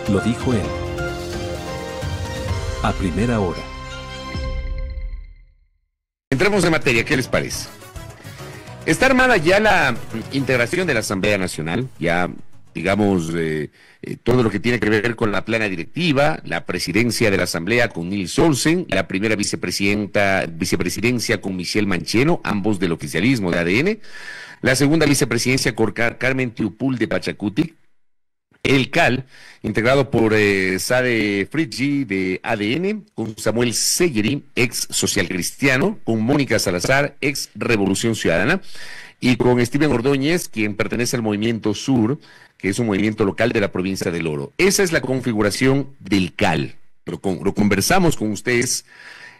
Lo dijo él. A primera hora. Entremos en materia, ¿qué les parece? Está armada ya la integración de la Asamblea Nacional, ya digamos todo lo que tiene que ver con la plana directiva, la presidencia de la Asamblea con Nils Olsen, la primera vicepresidencia con Michelle Mancheno, ambos del oficialismo de ADN, la segunda vicepresidencia con Carmen Tiupul de Pachacuti, el CAL, integrado por Sade Fritji de ADN, con Samuel Segeri, ex social cristiano, con Mónica Salazar, ex Revolución Ciudadana, y con Steven Ordóñez, quien pertenece al Movimiento Sur, que es un movimiento local de la provincia del Oro. Esa es la configuración del CAL. Lo conversamos con ustedes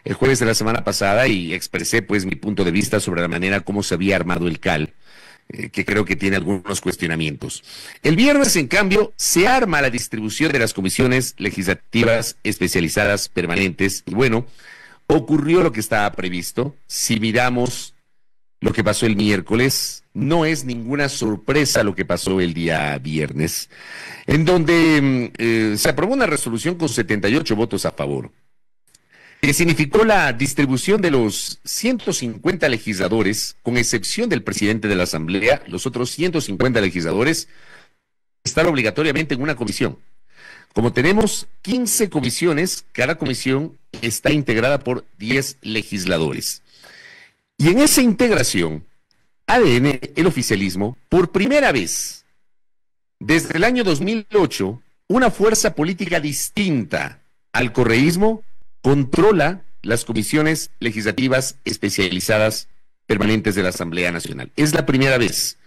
el jueves de la semana pasada y expresé pues mi punto de vista sobre la manera como se había armado el CAL, que creo que tiene algunos cuestionamientos. El viernes, en cambio, se arma la distribución de las comisiones legislativas especializadas permanentes. Y bueno, ocurrió lo que estaba previsto. Si miramos lo que pasó el miércoles, no es ninguna sorpresa lo que pasó el día viernes, en donde se aprobó una resolución con 78 votos a favor, que significó la distribución de los 150 legisladores, con excepción del presidente de la Asamblea. Los otros 150 legisladores están obligatoriamente en una comisión. Como tenemos 15 comisiones, cada comisión está integrada por 10 legisladores. Y en esa integración, ADN, el oficialismo, por primera vez, desde el año 2008, una fuerza política distinta al correísmo, controla las comisiones legislativas especializadas permanentes de la Asamblea Nacional. Es la primera vez.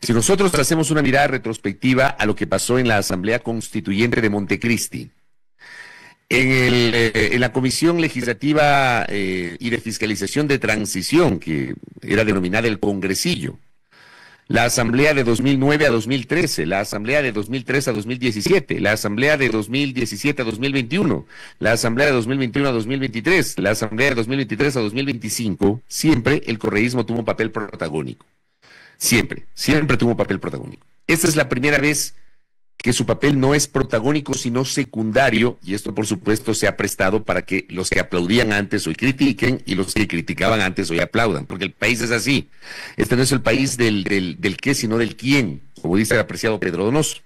Si nosotros hacemos una mirada retrospectiva a lo que pasó en la Asamblea Constituyente de Montecristi, en la Comisión Legislativa y de Fiscalización de Transición, que era denominada el Congresillo, la Asamblea de 2009 a 2013, la Asamblea de 2003 a 2017, la Asamblea de 2017 a 2021, la Asamblea de 2021 a 2023, la Asamblea de 2023 a 2025, siempre el correísmo tuvo un papel protagónico. Siempre tuvo un papel protagónico. Esta es la primera vez que su papel no es protagónico, sino secundario, y esto por supuesto se ha prestado para que los que aplaudían antes hoy critiquen y los que criticaban antes hoy aplaudan, porque el país es así. Este no es el país del qué, sino del quién, como dice el apreciado Pedro Donoso.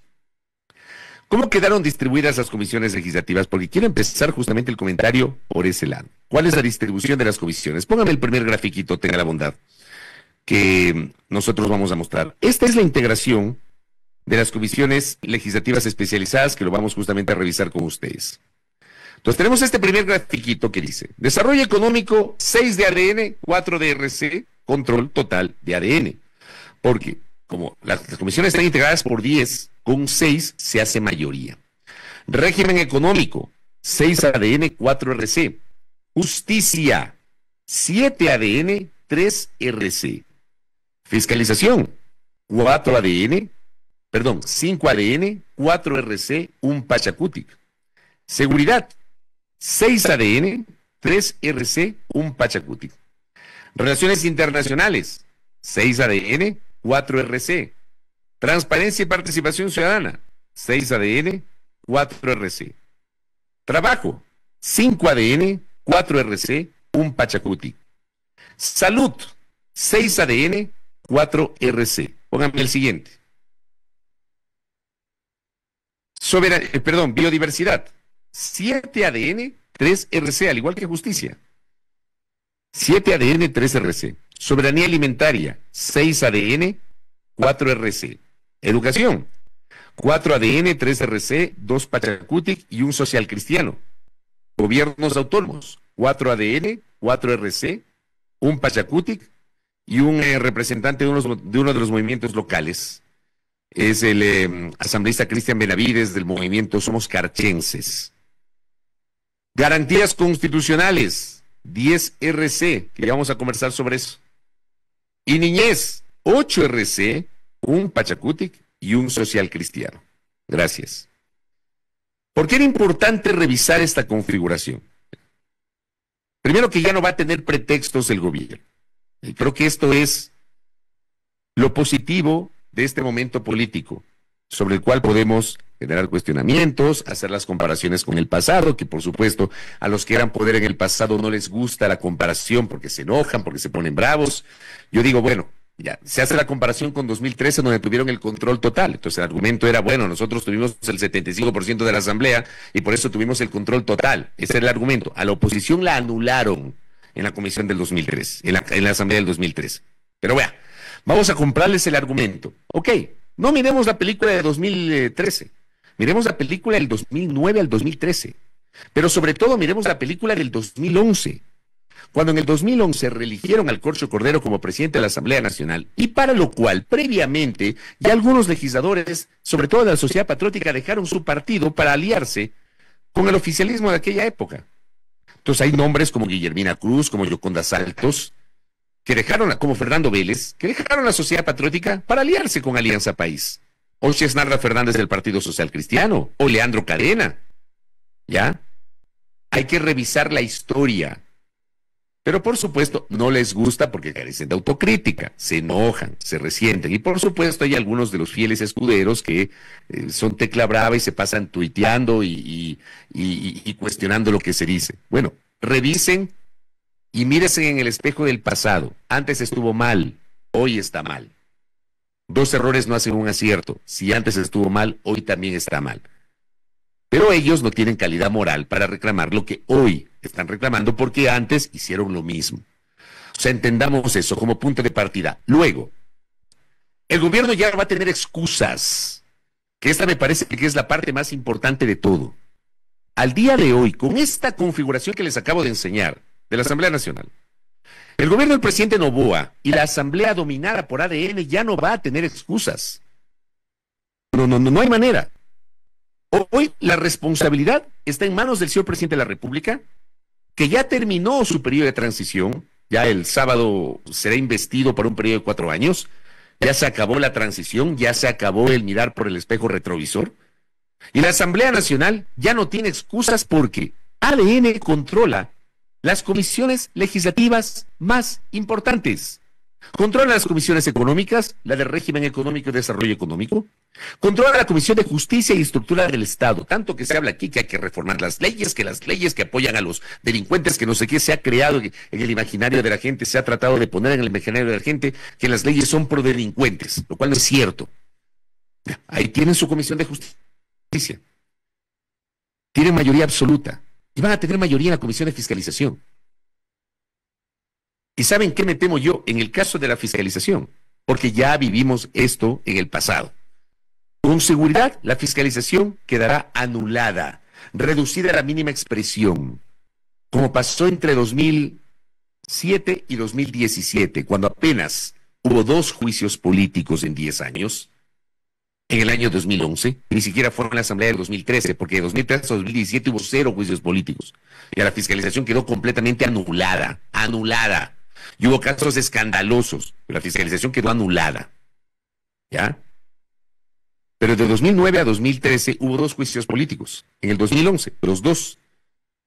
¿Cómo quedaron distribuidas las comisiones legislativas? Porque quiero empezar justamente el comentario por ese lado. ¿Cuál es la distribución de las comisiones? Póngame el primer grafiquito, tenga la bondad, que nosotros vamos a mostrar. Esta es la integración de las comisiones legislativas especializadas, que lo vamos justamente a revisar con ustedes. Entonces tenemos este primer grafiquito que dice: desarrollo económico, 6 de ADN, 4 de RC, control total de ADN. Porque como las comisiones están integradas por 10, con 6 se hace mayoría. Régimen económico, 6 ADN, 4 RC. Justicia, 7 ADN, 3 RC. Fiscalización, 5 ADN, 4 RC, 1 Pachacutic. Seguridad, 6 ADN, 3 RC, 1 Pachacutic. Relaciones internacionales, 6 ADN, 4 RC. Transparencia y participación ciudadana, 6 ADN, 4 RC. Trabajo, 5 ADN, 4 RC, 1 Pachacutic. Salud, 6 ADN, 4 RC. Pónganme el siguiente. Biodiversidad, 7 ADN, 3 RC, al igual que justicia. 7 ADN, 3 RC. Soberanía alimentaria, 6 ADN, 4 RC. Educación, 4 ADN, 3 RC, 2 Pachacutic y 1 social cristiano. Gobiernos autónomos, 4 ADN, 4 RC, 1 Pachacutic y un representante de uno de los movimientos locales. Es el asambleísta Cristian Benavides del movimiento Somos Carchenses. Garantías constitucionales, 10 RC, que ya vamos a conversar sobre eso. Y niñez, 8 RC, 1 Pachacutic y 1 social cristiano. Gracias. ¿Por qué era importante revisar esta configuración? Primero, que ya no va a tener pretextos el gobierno. Y creo que esto es lo positivo de este momento político, sobre el cual podemos generar cuestionamientos, hacer las comparaciones con el pasado, que por supuesto a los que eran poder en el pasado no les gusta la comparación porque se enojan, porque se ponen bravos. Yo digo, bueno, ya, se hace la comparación con 2013 donde tuvieron el control total. Entonces el argumento era, bueno, nosotros tuvimos el 75% de la asamblea y por eso tuvimos el control total. Ese era el argumento. A la oposición la anularon en la comisión del 2003, en la asamblea del 2003. Pero vea, vamos a comprarles el argumento. Ok, no miremos la película de 2013, miremos la película del 2009 al 2013, pero sobre todo miremos la película del 2011. Cuando en el 2011 reeligieron al Corcho Cordero como presidente de la Asamblea Nacional, y para lo cual previamente ya algunos legisladores, sobre todo de la Sociedad Patriótica, dejaron su partido para aliarse con el oficialismo de aquella época. Entonces hay nombres como Guillermina Cruz, como Yoconda Saltos, que dejaron, como Fernando Vélez, que dejaron la Sociedad Patriótica para aliarse con Alianza País. O Chesnarda Fernández del Partido Social Cristiano, o Leandro Cadena. ¿Ya? Hay que revisar la historia. Pero por supuesto no les gusta porque carecen de autocrítica, se enojan, se resienten. Y por supuesto hay algunos de los fieles escuderos que son tecla brava y se pasan tuiteando y cuestionando lo que se dice. Bueno, revisen y mírense en el espejo del pasado. Antes estuvo mal, hoy está mal. Dos errores no hacen un acierto. Si antes estuvo mal, hoy también está mal. Pero ellos no tienen calidad moral para reclamar lo que hoy están reclamando porque antes hicieron lo mismo. O sea, entendamos eso como punto de partida. Luego, el gobierno ya va a tener excusas, que esta me parece que es la parte más importante de todo. Al día de hoy, con esta configuración que les acabo de enseñar de la Asamblea Nacional, el gobierno del presidente Noboa y la Asamblea dominada por ADN ya no va a tener excusas. No hay manera. Hoy la responsabilidad está en manos del señor presidente de la República, que ya terminó su periodo de transición, ya el sábado será investido por un periodo de 4 años, ya se acabó la transición, ya se acabó el mirar por el espejo retrovisor, y la Asamblea Nacional ya no tiene excusas porque ADN controla las comisiones legislativas más importantes. Controla las comisiones económicas, la del régimen económico y desarrollo económico. Controla la Comisión de Justicia y Estructura del Estado. Tanto que se habla aquí que hay que reformar las leyes que apoyan a los delincuentes, que no sé qué se ha creado en el imaginario de la gente, se ha tratado de poner en el imaginario de la gente que las leyes son pro delincuentes, lo cual no es cierto. Ahí tienen su Comisión de Justicia. Tienen mayoría absoluta. Y van a tener mayoría en la Comisión de Fiscalización. ¿Y saben qué me temo yo en el caso de la fiscalización? Porque ya vivimos esto en el pasado. Con seguridad, la fiscalización quedará anulada, reducida a la mínima expresión, como pasó entre 2007 y 2017, cuando apenas hubo 2 juicios políticos en 10 años. En el año 2011, ni siquiera fueron en la Asamblea del 2013, porque de 2013 a 2017 hubo 0 juicios políticos. Y la fiscalización quedó completamente anulada. Y hubo casos escandalosos, pero la fiscalización quedó anulada. ¿Ya? Pero de 2009 a 2013 hubo 2 juicios políticos. En el 2011, los 2.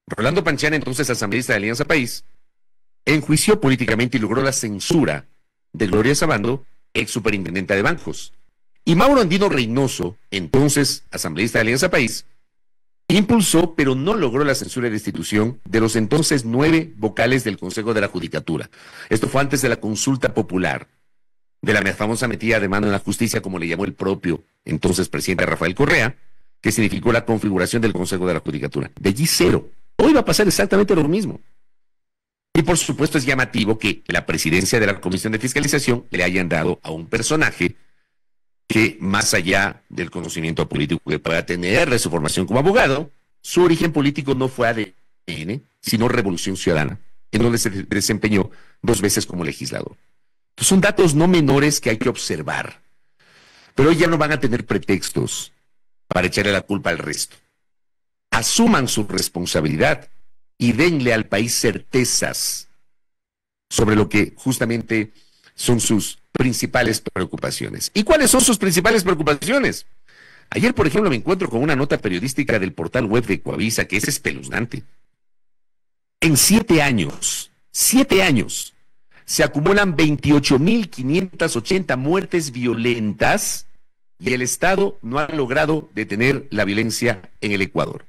Rolando Panchana, entonces asambleísta de Alianza País, enjuició políticamente y logró la censura de Gloria Sabando, ex superintendenta de bancos. Y Mauro Andino Reynoso, entonces asambleísta de Alianza País, impulsó, pero no logró la censura y destitución de los entonces 9 vocales del Consejo de la Judicatura. Esto fue antes de la consulta popular, de la famosa metida de mano en la justicia, como le llamó el propio entonces presidente Rafael Correa, que significó la configuración del Consejo de la Judicatura. De allí 0. Hoy va a pasar exactamente lo mismo. Y por supuesto es llamativo que la presidencia de la Comisión de Fiscalización le hayan dado a un personaje que, más allá del conocimiento político que pueda tener de su formación como abogado, su origen político no fue ADN, sino Revolución Ciudadana, en donde se desempeñó 2 veces como legislador. Entonces, son datos no menores que hay que observar. Pero hoy ya no van a tener pretextos para echarle la culpa al resto. Asuman su responsabilidad y denle al país certezas sobre lo que justamente son sus principales preocupaciones. ¿Y cuáles son sus principales preocupaciones? Ayer, por ejemplo, me encuentro con una nota periodística del portal web de Coavisa que es espeluznante. En 7 años, se acumulan 28.580 muertes violentas y el Estado no han logrado detener la violencia en el Ecuador.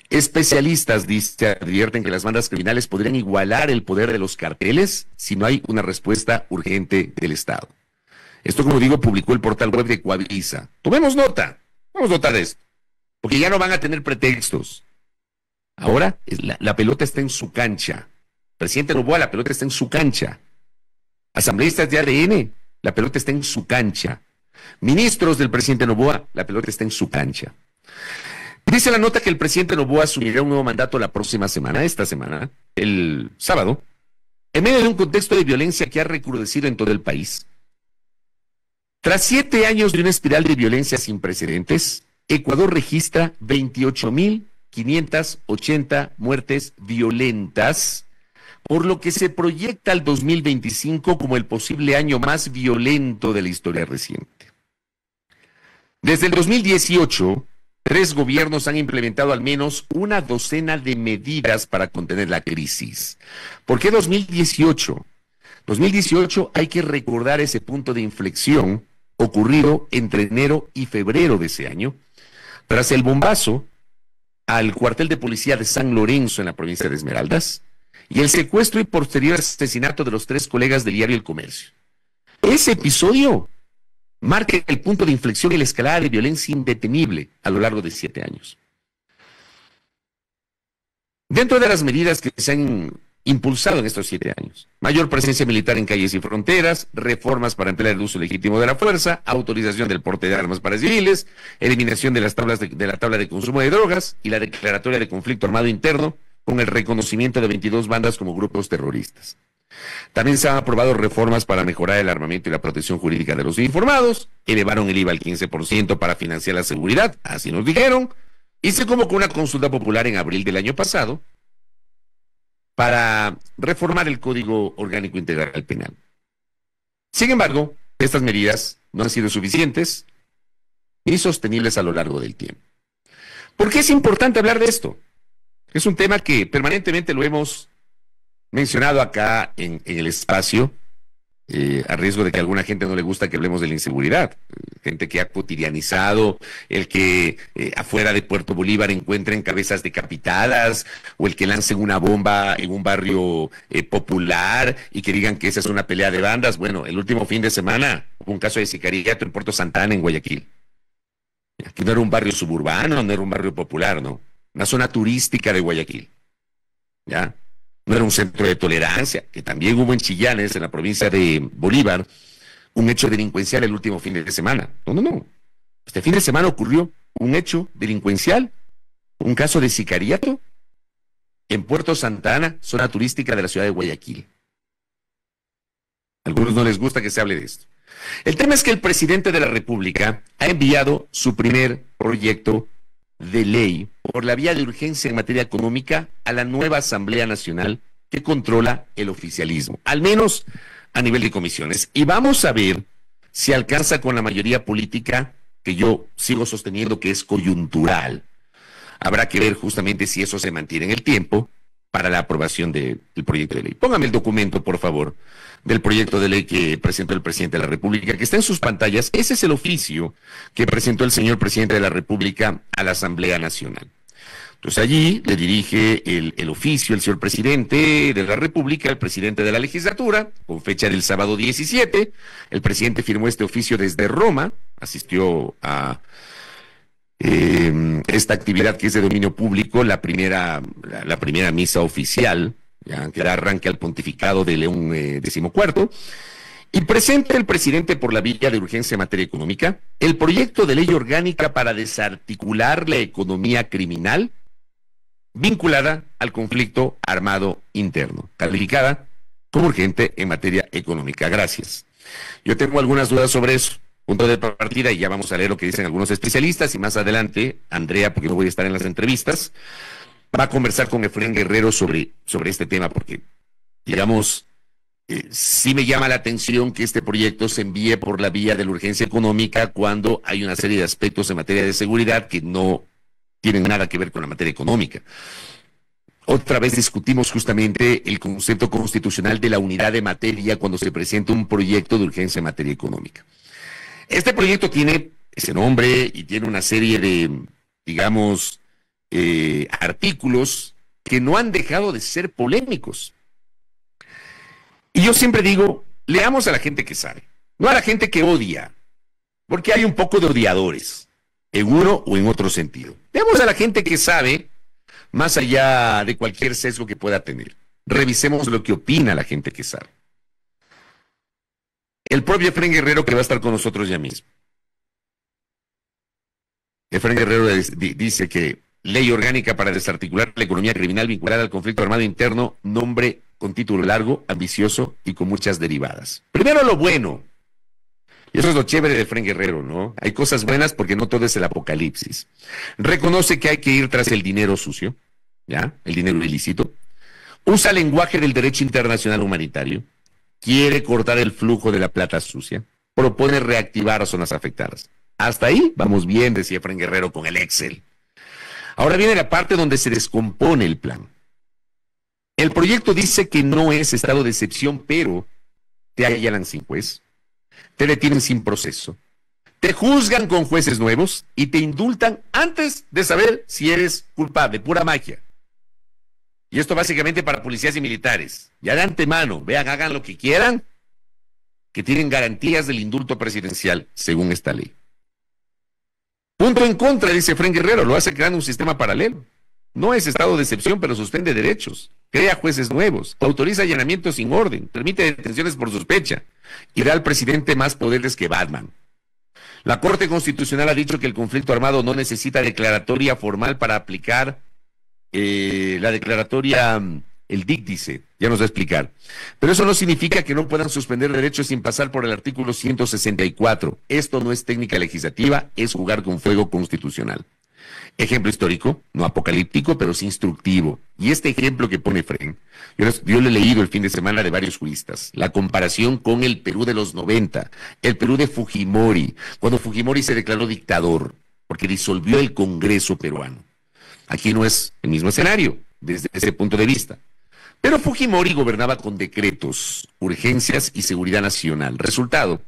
Especialistas advierten que las bandas criminales podrían igualar el poder de los carteles si no hay una respuesta urgente del Estado. Esto, como digo, publicó el portal web de Coavisa. Tomemos nota de esto, porque ya no van a tener pretextos. Ahora la pelota está en su cancha. Presidente Noboa, la pelota está en su cancha. Asambleístas de ADN, la pelota está en su cancha. Ministros del presidente Noboa, la pelota está en su cancha. Dice la nota que el presidente Noboa asumirá un nuevo mandato la próxima semana, esta semana, el sábado, en medio de un contexto de violencia que ha recrudecido en todo el país. Tras 7 años de una espiral de violencia sin precedentes, Ecuador registra 28.580 muertes violentas, por lo que se proyecta al 2025 como el posible año más violento de la historia reciente. Desde el 2018, 3 gobiernos han implementado al menos una docena de medidas para contener la crisis. ¿Por qué 2018? 2018 hay que recordar ese punto de inflexión ocurrido entre enero y febrero de ese año, tras el bombazo al cuartel de policía de San Lorenzo en la provincia de Esmeraldas y el secuestro y posterior asesinato de los 3 colegas del diario El Comercio. Ese episodio marca el punto de inflexión y la escalada de violencia indetenible a lo largo de 7 años. Dentro de las medidas que se han impulsado en estos 7 años, mayor presencia militar en calles y fronteras, reformas para emplear el uso legítimo de la fuerza, autorización del porte de armas para civiles, eliminación de las tablas de la tabla de consumo de drogas y la declaratoria de conflicto armado interno con el reconocimiento de 22 bandas como grupos terroristas. También se han aprobado reformas para mejorar el armamento y la protección jurídica de los informados, elevaron el IVA al 15% para financiar la seguridad, así nos dijeron, y se convocó una consulta popular en abril del año pasado para reformar el Código Orgánico Integral Penal. Sin embargo, estas medidas no han sido suficientes ni sostenibles a lo largo del tiempo. ¿Por qué es importante hablar de esto? Es un tema que permanentemente lo hemos mencionado acá en el espacio, a riesgo de que a alguna gente no le gusta que hablemos de la inseguridad. Gente que ha cotidianizado el que afuera de Puerto Bolívar encuentren cabezas decapitadas, o el que lancen una bomba en un barrio popular y que digan que esa es una pelea de bandas. Bueno, el último fin de semana hubo un caso de sicariato en Puerto Santa Ana, en Guayaquil. Aquí no era un barrio suburbano, no era un barrio popular, no. Una zona turística de Guayaquil. ¿Ya? No era un centro de tolerancia, que también hubo en Chillanes, en la provincia de Bolívar, un hecho delincuencial el último fin de semana. No. Este fin de semana ocurrió un hecho delincuencial, un caso de sicariato en Puerto Santa Ana, zona turística de la ciudad de Guayaquil. A algunos no les gusta que se hable de esto. El tema es que el presidente de la República ha enviado su primer proyecto de ley por la vía de urgencia en materia económica a la nueva Asamblea Nacional que controla el oficialismo, al menos a nivel de comisiones. Y vamos a ver si alcanza con la mayoría política, que yo sigo sosteniendo que es coyuntural. Habrá que ver justamente si eso se mantiene en el tiempo para la aprobación del proyecto de ley. Póngame el documento, por favor, del proyecto de ley que presentó el presidente de la República, que está en sus pantallas. Ese es el oficio que presentó el señor presidente de la República a la Asamblea Nacional. Entonces allí le dirige el oficio el señor presidente de la República, el presidente de la legislatura, con fecha del sábado 17. El presidente firmó este oficio desde Roma, asistió a esta actividad que es de dominio público, la primera misa oficial, ya, que da arranque al pontificado de León XIV, y presenta el presidente por la vía de urgencia en materia económica el proyecto de ley orgánica para desarticular la economía criminal vinculada al conflicto armado interno, calificada como urgente en materia económica. Gracias. Yo tengo algunas dudas sobre eso. Punto de partida, y ya vamos a leer lo que dicen algunos especialistas, y más adelante, Andrea, porque no voy a estar en las entrevistas, va a conversar con Efraín Guerrero sobre este tema, porque, digamos, sí me llama la atención que este proyecto se envíe por la vía de la urgencia económica cuando hay una serie de aspectos en materia de seguridad que no tienen nada que ver con la materia económica. Otra vez discutimos justamente el concepto constitucional de la unidad de materia cuando se presenta un proyecto de urgencia en materia económica. Este proyecto tiene ese nombre y tiene una serie de, digamos, artículos que no han dejado de ser polémicos. Y yo siempre digo, leamos a la gente que sabe, no a la gente que odia, porque hay un poco de odiadores, en uno o en otro sentido. Leamos a la gente que sabe, más allá de cualquier sesgo que pueda tener. Revisemos lo que opina la gente que sabe. El propio Efraín Guerrero, que va a estar con nosotros ya mismo. Efraín Guerrero dice que ley orgánica para desarticular la economía criminal vinculada al conflicto armado interno, nombre con título largo, ambicioso y con muchas derivadas. Primero lo bueno, y eso es lo chévere de Efraín Guerrero, ¿no? Hay cosas buenas porque no todo es el apocalipsis. Reconoce que hay que ir tras el dinero sucio, ¿ya? El dinero ilícito. Usa lenguaje del derecho internacional humanitario. Quiere cortar el flujo de la plata sucia. Propone reactivar zonas afectadas. Hasta ahí vamos bien, decía Efraín Guerrero con el Excel. Ahora viene la parte donde se descompone el plan. El proyecto dice que no es estado de excepción, pero te allanan sin juez, te detienen sin proceso, te juzgan con jueces nuevos y te indultan antes de saber si eres culpable, pura magia. Y esto básicamente para policías y militares. Ya de antemano, vean, hagan lo que quieran, que tienen garantías del indulto presidencial, según esta ley. Punto en contra, dice Efraín Guerrero, lo hace creando un sistema paralelo. No es estado de excepción, pero suspende derechos, crea jueces nuevos, autoriza allanamientos sin orden, permite detenciones por sospecha y da al presidente más poderes que Batman. La Corte Constitucional ha dicho que el conflicto armado no necesita declaratoria formal para aplicar la declaratoria, el DIC dice, ya nos va a explicar. Pero eso no significa que no puedan suspender derechos sin pasar por el artículo 164. Esto no es técnica legislativa, es jugar con fuego constitucional. Ejemplo histórico, no apocalíptico, pero sí instructivo. Y este ejemplo que pone Efraín, yo lo he leído el fin de semana de varios juristas, la comparación con el Perú de los 90, el Perú de Fujimori, cuando Fujimori se declaró dictador, porque disolvió el Congreso peruano. Aquí no es el mismo escenario, desde ese punto de vista. Pero Fujimori gobernaba con decretos, urgencias y seguridad nacional. Resultado,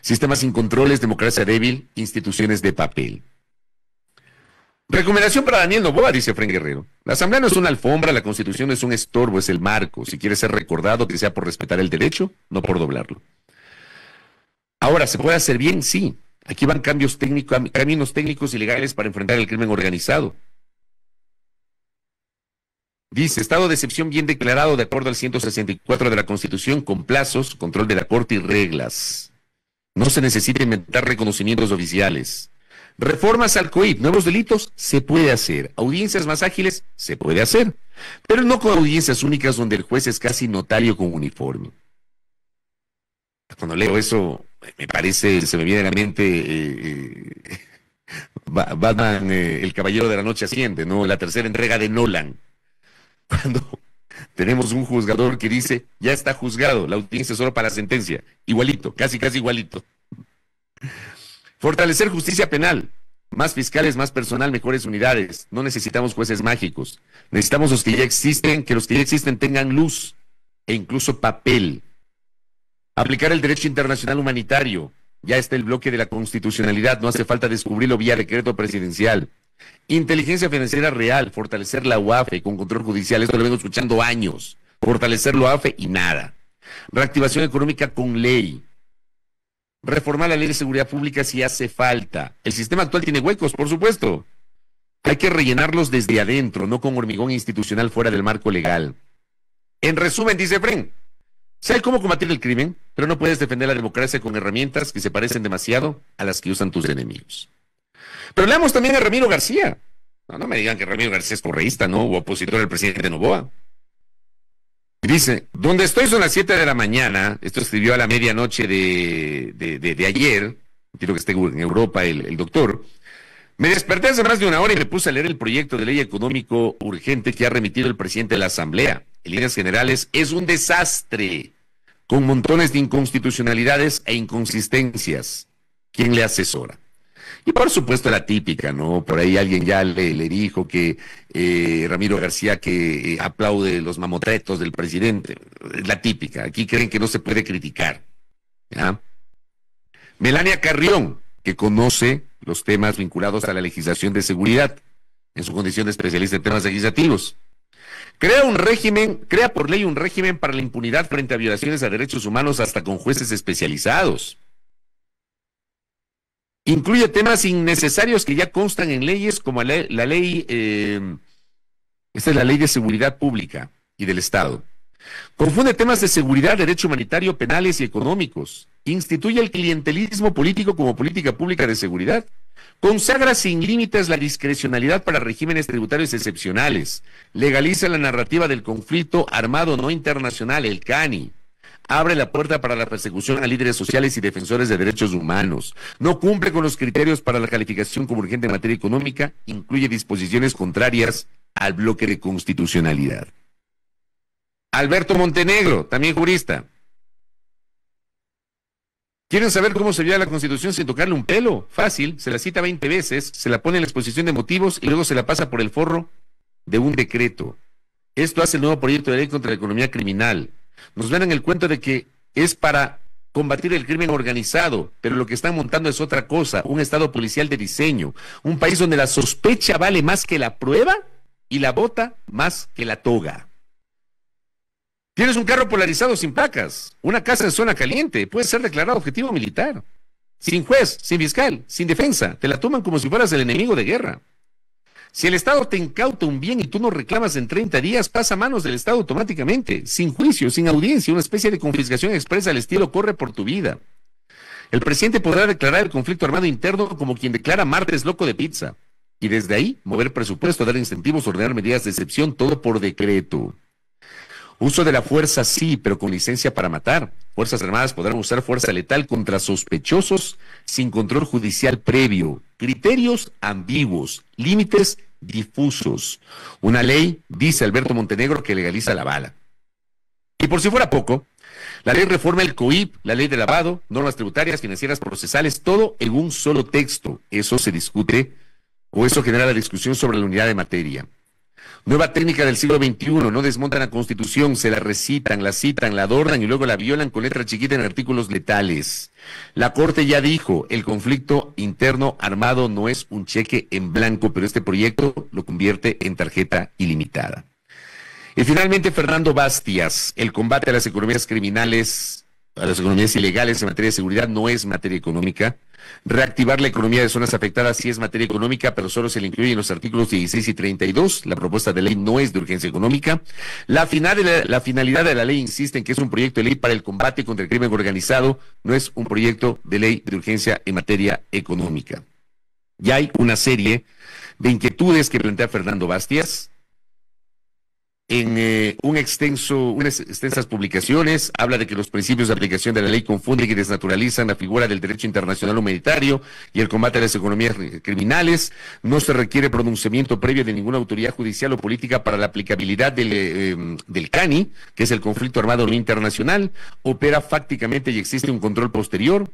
sistemas sin controles, democracia débil, instituciones de papel. Recomendación para Daniel Noboa, dice Efraín Guerrero. La Asamblea no es una alfombra, la Constitución no es un estorbo, es el marco. Si quiere ser recordado, que sea por respetar el derecho, no por doblarlo. Ahora, ¿se puede hacer bien? Sí. Aquí van caminos técnicos y legales para enfrentar el crimen organizado. Dice, estado de excepción bien declarado de acuerdo al 164 de la Constitución, con plazos, control de la Corte y reglas. No se necesita inventar reconocimientos oficiales. Reformas al COIP, nuevos delitos, se puede hacer. Audiencias más ágiles, se puede hacer. Pero no con audiencias únicas donde el juez es casi notario con uniforme. Cuando leo eso, me parece, se me viene a la mente Batman, el Caballero de la Noche Asciende, ¿no? La tercera entrega de Nolan. Cuando tenemos un juzgador que dice, ya está juzgado, la audiencia es solo para la sentencia. Igualito, casi igualito. Fortalecer justicia penal. Más fiscales, más personal, mejores unidades. No necesitamos jueces mágicos. Necesitamos los que ya existen, que los que ya existen tengan luz e incluso papel. Aplicar el derecho internacional humanitario. Ya está el bloque de la constitucionalidad, no hace falta descubrirlo vía decreto presidencial. Inteligencia financiera real, fortalecer la UAFE con control judicial, esto lo vengo escuchando años. Fortalecer la UAFE y nada. Reactivación económica con ley. Reformar la ley de seguridad pública si hace falta. El sistema actual tiene huecos, por supuesto. Hay que rellenarlos desde adentro, no con hormigón institucional fuera del marco legal. En resumen, dice Efraín, sé cómo combatir el crimen, pero no puedes defender la democracia con herramientas que se parecen demasiado a las que usan tus enemigos. Pero leamos también a Ramiro García. No me digan que Ramiro García es correísta, ¿no? O opositor al presidente Noboa. Dice, donde estoy son las 7 de la mañana, esto escribió a la medianoche de ayer, quiero que esté en Europa el doctor, me desperté hace más de una hora y me puse a leer el proyecto de ley económico urgente que ha remitido el presidente de la Asamblea. En líneas generales, es un desastre, con montones de inconstitucionalidades e inconsistencias. ¿Quién le asesora? Y por supuesto la típica, ¿no? Por ahí alguien ya le dijo que Ramiro García que aplaude los mamotretos del presidente. La típica, aquí creen que no se puede criticar. ¿Ya? Melania Carrión, que conoce los temas vinculados a la legislación de seguridad, en su condición de especialista en temas legislativos. Crea por ley un régimen para la impunidad frente a violaciones a derechos humanos hasta con jueces especializados. Incluye temas innecesarios que ya constan en leyes como esta es la Ley de Seguridad Pública y del Estado. Confunde temas de seguridad, derecho humanitario, penales y económicos. Instituye el clientelismo político como política pública de seguridad. Consagra sin límites la discrecionalidad para regímenes tributarios excepcionales. Legaliza la narrativa del conflicto armado no internacional, el CANI. Abre la puerta para la persecución a líderes sociales y defensores de derechos humanos. No cumple con los criterios para la calificación como urgente en materia económica. Incluye disposiciones contrarias al bloque de constitucionalidad. Alberto Montenegro, también jurista. ¿Quieren saber cómo se viola la Constitución sin tocarle un pelo? Fácil, se la cita 20 veces, se la pone en la exposición de motivos y luego se la pasa por el forro de un decreto. Esto hace el nuevo proyecto de ley contra la economía criminal. Nos ven en el cuento de que es para combatir el crimen organizado, pero lo que están montando es otra cosa, un estado policial de diseño, un país donde la sospecha vale más que la prueba y la bota más que la toga. Tienes un carro polarizado sin placas, una casa en zona caliente, puede ser declarado objetivo militar. Sin juez, sin fiscal, sin defensa, te la toman como si fueras el enemigo de guerra. Si el Estado te incauta un bien y tú no reclamas en 30 días, pasa a manos del Estado automáticamente, sin juicio, sin audiencia, una especie de confiscación expresa al estilo corre por tu vida. El presidente podrá declarar el conflicto armado interno como quien declara martes loco de pizza. Y desde ahí, mover presupuesto, dar incentivos, ordenar medidas de excepción, todo por decreto. Uso de la fuerza sí, pero con licencia para matar. Fuerzas Armadas podrán usar fuerza letal contra sospechosos sin control judicial previo. Criterios ambiguos, límites difusos. Una ley, dice Alberto Montenegro, que legaliza la bala. Y por si fuera poco, la ley reforma el COIP, la ley de lavado, normas tributarias, financieras, procesales, todo en un solo texto. Eso se discute o eso genera la discusión sobre la unidad de materia. Nueva técnica del siglo XXI, no desmontan la Constitución, se la recitan, la citan, la adornan y luego la violan con letra chiquita en artículos letales. La Corte ya dijo, el conflicto interno armado no es un cheque en blanco, pero este proyecto lo convierte en tarjeta ilimitada. Y finalmente, Fernando Bastias, el combate a las economías criminales, a las economías ilegales en materia de seguridad no es materia económica. Reactivar la economía de zonas afectadas sí es materia económica, pero solo se le incluye en los artículos 16 y 32. La propuesta de ley no es de urgencia económica. La finalidad de la ley insiste en que es un proyecto de ley para el combate contra el crimen organizado, no es un proyecto de ley de urgencia en materia económica. Ya hay una serie de inquietudes que plantea Fernando Bastias en unas extensas publicaciones. Habla de que los principios de aplicación de la ley confunden y desnaturalizan la figura del derecho internacional humanitario y el combate a las economías criminales. No se requiere pronunciamiento previo de ninguna autoridad judicial o política para la aplicabilidad del CANI, que es el conflicto armado no internacional. Opera fácticamente y existe un control posterior.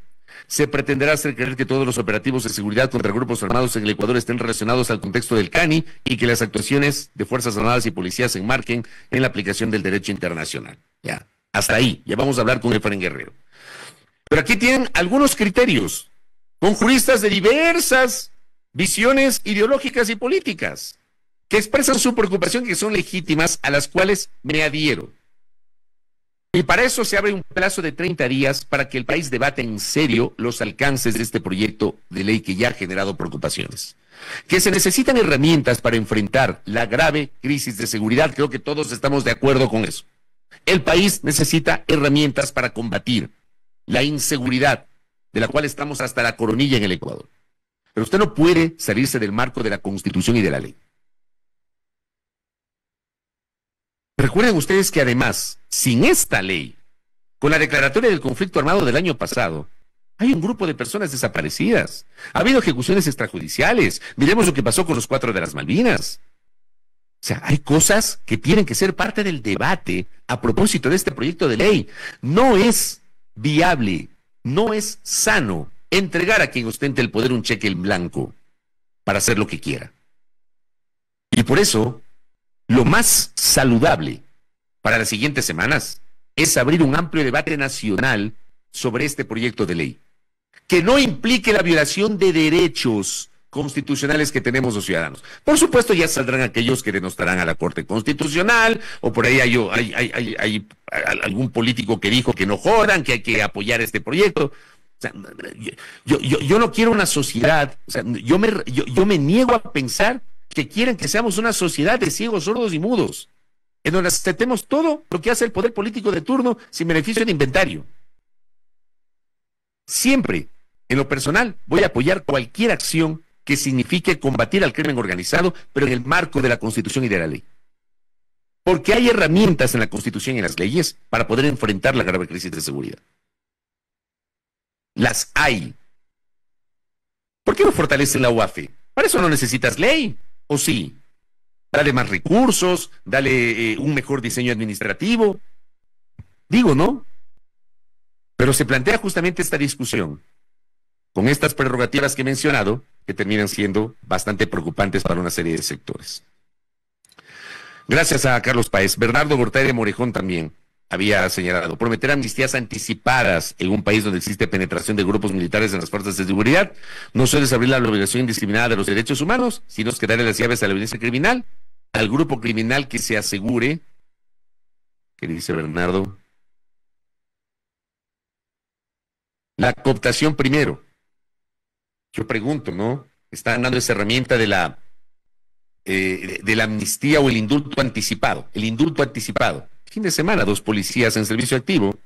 Se pretenderá hacer creer que todos los operativos de seguridad contra grupos armados en el Ecuador estén relacionados al contexto del CANI y que las actuaciones de Fuerzas Armadas y Policías se enmarquen en la aplicación del derecho internacional. Ya, hasta ahí, ya vamos a hablar con Efraín Guerrero. Pero aquí tienen algunos criterios, con juristas de diversas visiones ideológicas y políticas, que expresan su preocupación, que son legítimas, a las cuales me adhiero. Y para eso se abre un plazo de 30 días para que el país debate en serio los alcances de este proyecto de ley que ya ha generado preocupaciones. Que se necesitan herramientas para enfrentar la grave crisis de seguridad, creo que todos estamos de acuerdo con eso. El país necesita herramientas para combatir la inseguridad, de la cual estamos hasta la coronilla en el Ecuador. Pero usted no puede salirse del marco de la Constitución y de la ley. Recuerden ustedes que además, sin esta ley, con la declaratoria del conflicto armado del año pasado, hay un grupo de personas desaparecidas. Ha habido ejecuciones extrajudiciales. Miremos lo que pasó con los 4 de las Malvinas. O sea, hay cosas que tienen que ser parte del debate a propósito de este proyecto de ley. No es viable, no es sano entregar a quien ostente el poder un cheque en blanco para hacer lo que quiera. Y por eso, lo más saludable para las siguientes semanas es abrir un amplio debate nacional sobre este proyecto de ley, que no implique la violación de derechos constitucionales que tenemos los ciudadanos. Por supuesto, ya saldrán aquellos que denostarán a la Corte Constitucional, o por ahí hay algún político que dijo que no jodan, que hay que apoyar este proyecto. O sea, yo no quiero una sociedad, o sea, yo me niego a pensar que quieren que seamos una sociedad de ciegos, sordos y mudos, en donde aceptemos todo lo que hace el poder político de turno sin beneficio de inventario. Siempre, en lo personal, voy a apoyar cualquier acción que signifique combatir al crimen organizado, pero en el marco de la Constitución y de la ley. Porque hay herramientas en la Constitución y en las leyes para poder enfrentar la grave crisis de seguridad. Las hay. ¿Por qué no fortalece la UAFE? Para eso no necesitas ley, ¿o sí? Dale más recursos, dale un mejor diseño administrativo. Digo, ¿no? Pero se plantea justamente esta discusión con estas prerrogativas que he mencionado, que terminan siendo bastante preocupantes para una serie de sectores. Gracias a Carlos Páez. Bernardo Gortari de Morejón también había señalado: prometer amnistías anticipadas en un país donde existe penetración de grupos militares en las fuerzas de seguridad no solo es abrir la obligación indiscriminada de los derechos humanos, sino es que darle las llaves a la violencia criminal, al grupo criminal que se asegure, ¿qué dice Bernardo? La cooptación primero. Yo pregunto, ¿no? Están dando esa herramienta de la amnistía o el indulto anticipado. El indulto anticipado. Fin de semana, 2 policías en servicio activo,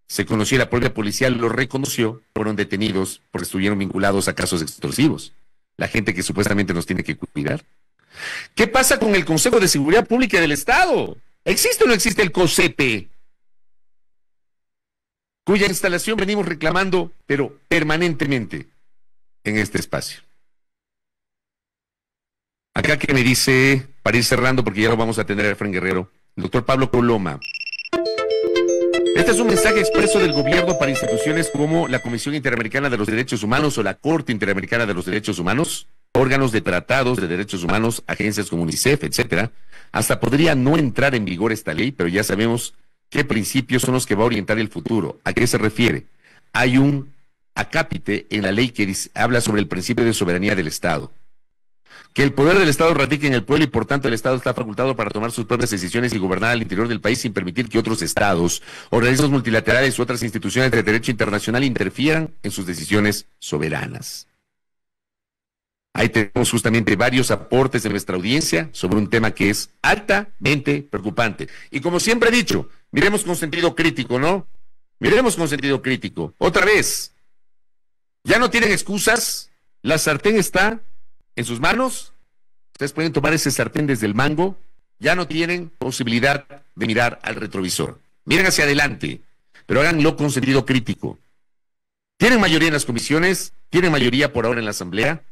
se conoció, la propia policía lo reconoció, fueron detenidos porque estuvieron vinculados a casos extorsivos. La gente que supuestamente nos tiene que cuidar. ¿Qué pasa con el Consejo de Seguridad Pública del Estado? ¿Existe o no existe el COSEPE? Cuya instalación venimos reclamando, pero permanentemente, en este espacio. Acá que me dice, para ir cerrando, porque ya lo vamos a tener a Efraín Guerrero, el doctor Pablo Coloma. Este es un mensaje expreso del gobierno para instituciones como la Comisión Interamericana de los Derechos Humanos o la Corte Interamericana de los Derechos Humanos, órganos de tratados de derechos humanos, agencias como UNICEF, etcétera. Hasta podría no entrar en vigor esta ley, pero ya sabemos qué principios son los que va a orientar el futuro. ¿A qué se refiere? Hay un acápite en la ley que habla sobre el principio de soberanía del Estado. Que el poder del Estado radique en el pueblo y por tanto el Estado está facultado para tomar sus propias decisiones y gobernar al interior del país sin permitir que otros Estados, organismos multilaterales u otras instituciones de derecho internacional interfieran en sus decisiones soberanas. Ahí tenemos justamente varios aportes de nuestra audiencia sobre un tema que es altamente preocupante. Y como siempre he dicho, miremos con sentido crítico, ¿no? Miremos con sentido crítico. Otra vez, ya no tienen excusas, la sartén está en sus manos, ustedes pueden tomar ese sartén desde el mango, ya no tienen posibilidad de mirar al retrovisor. Miren hacia adelante, pero háganlo con sentido crítico. Tienen mayoría en las comisiones, tienen mayoría por ahora en la Asamblea.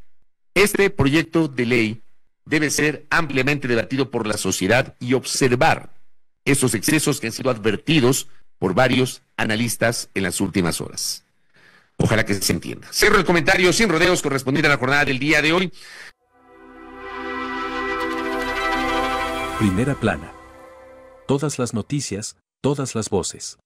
Este proyecto de ley debe ser ampliamente debatido por la sociedad y observar esos excesos que han sido advertidos por varios analistas en las últimas horas. Ojalá que se entienda. Cierro el comentario sin rodeos correspondiente a la jornada del día de hoy. Primera plana. Todas las noticias, todas las voces.